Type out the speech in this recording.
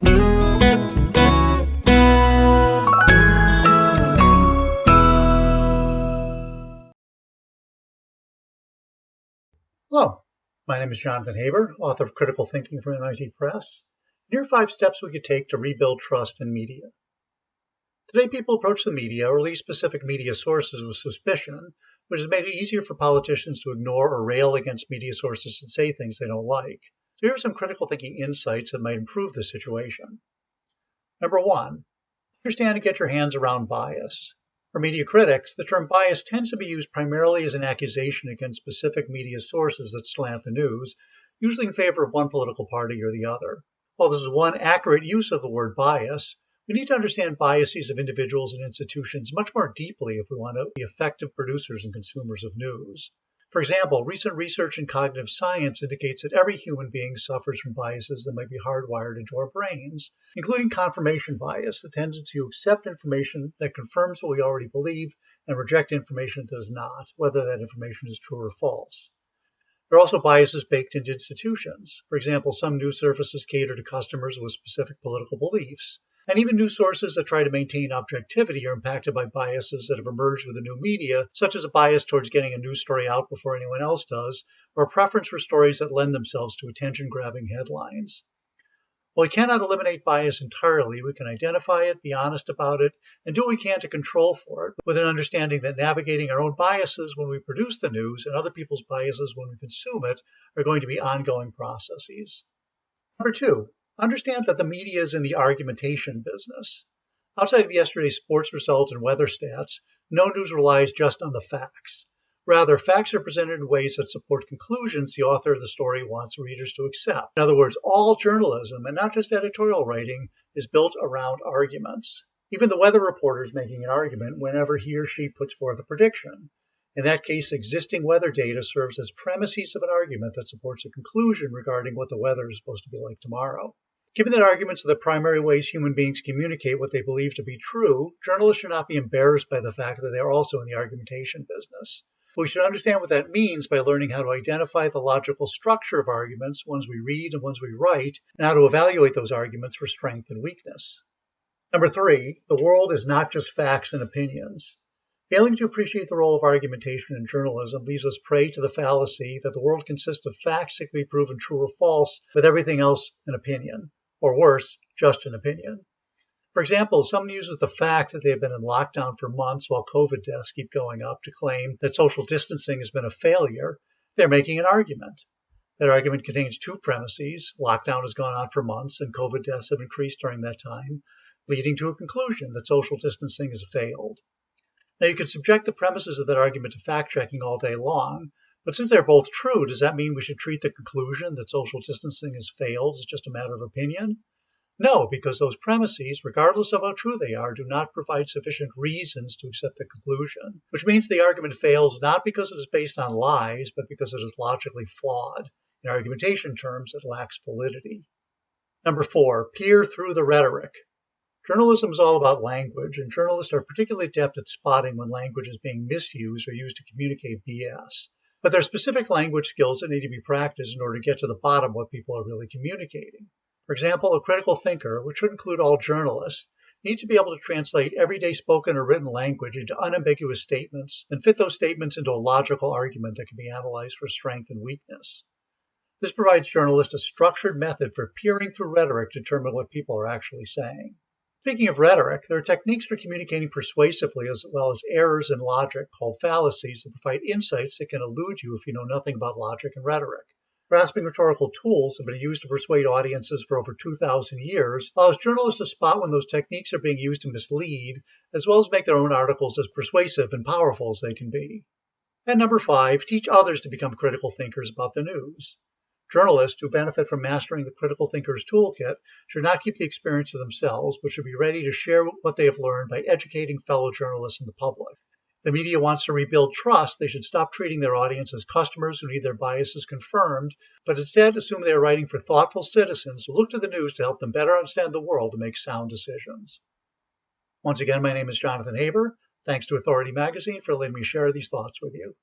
Hello, my name is Jonathan Haber, author of Critical Thinking from MIT Press. Here are 5 steps we could take to rebuild trust in media. Today, people approach the media, or at least specific media sources, with suspicion, which has made it easier for politicians to ignore or rail against media sources and say things they don't like. So here are some critical thinking insights that might improve this situation. Number 1, understand and get your hands around bias. For media critics, the term bias tends to be used primarily as an accusation against specific media sources that slant the news, usually in favor of one political party or the other. While this is one accurate use of the word bias, we need to understand biases of individuals and institutions much more deeply if we want to be effective producers and consumers of news. For example, recent research in cognitive science indicates that every human being suffers from biases that might be hardwired into our brains, including confirmation bias, the tendency to accept information that confirms what we already believe and reject information that does not, whether that information is true or false. There are also biases baked into institutions. For example, some news services cater to customers with specific political beliefs. And even news sources that try to maintain objectivity are impacted by biases that have emerged with the new media, such as a bias towards getting a news story out before anyone else does, or a preference for stories that lend themselves to attention-grabbing headlines. While we cannot eliminate bias entirely, we can identify it, be honest about it, and do what we can to control for it, with an understanding that navigating our own biases when we produce the news and other people's biases when we consume it are going to be ongoing processes. Number 2, understand that the media is in the argumentation business. Outside of yesterday's sports results and weather stats, no news relies just on the facts. Rather, facts are presented in ways that support conclusions the author of the story wants readers to accept. In other words, all journalism, and not just editorial writing, is built around arguments. Even the weather reporter is making an argument whenever he or she puts forth a prediction. In that case, existing weather data serves as premises of an argument that supports a conclusion regarding what the weather is supposed to be like tomorrow. Given that arguments are the primary ways human beings communicate what they believe to be true, journalists should not be embarrassed by the fact that they are also in the argumentation business. We should understand what that means by learning how to identify the logical structure of arguments, ones we read and ones we write, and how to evaluate those arguments for strength and weakness. Number 3, the world is not just facts and opinions. Failing to appreciate the role of argumentation in journalism leaves us prey to the fallacy that the world consists of facts that can be proven true or false, with everything else an opinion, or worse, just an opinion. For example, someone uses the fact that they have been in lockdown for months while COVID deaths keep going up to claim that social distancing has been a failure. They're making an argument. That argument contains 2 premises. Lockdown has gone on for months and COVID deaths have increased during that time, leading to a conclusion that social distancing has failed. Now, you could subject the premises of that argument to fact-checking all day long, but since they're both true, does that mean we should treat the conclusion that social distancing has failed as just a matter of opinion? No, because those premises, regardless of how true they are, do not provide sufficient reasons to accept the conclusion, which means the argument fails not because it is based on lies, but because it is logically flawed. In argumentation terms, it lacks validity. Number 4, peer through the rhetoric. Journalism is all about language, and journalists are particularly adept at spotting when language is being misused or used to communicate BS. But there are specific language skills that need to be practiced in order to get to the bottom of what people are really communicating. For example, a critical thinker, which should include all journalists, needs to be able to translate everyday spoken or written language into unambiguous statements and fit those statements into a logical argument that can be analyzed for strength and weakness. This provides journalists a structured method for peering through rhetoric to determine what people are actually saying. Speaking of rhetoric, there are techniques for communicating persuasively as well as errors in logic called fallacies that provide insights that can elude you if you know nothing about logic and rhetoric. Grasping rhetorical tools have been used to persuade audiences for over 2,000 years, allows journalists to spot when those techniques are being used to mislead, as well as make their own articles as persuasive and powerful as they can be. And number 5, teach others to become critical thinkers about the news. Journalists who benefit from mastering the critical thinker's toolkit should not keep the experience to themselves, but should be ready to share what they have learned by educating fellow journalists and the public. The media wants to rebuild trust. They should stop treating their audience as customers who need their biases confirmed, but instead assume they are writing for thoughtful citizens who look to the news to help them better understand the world to make sound decisions. Once again, my name is Jonathan Haber. Thanks to Authority Magazine for letting me share these thoughts with you.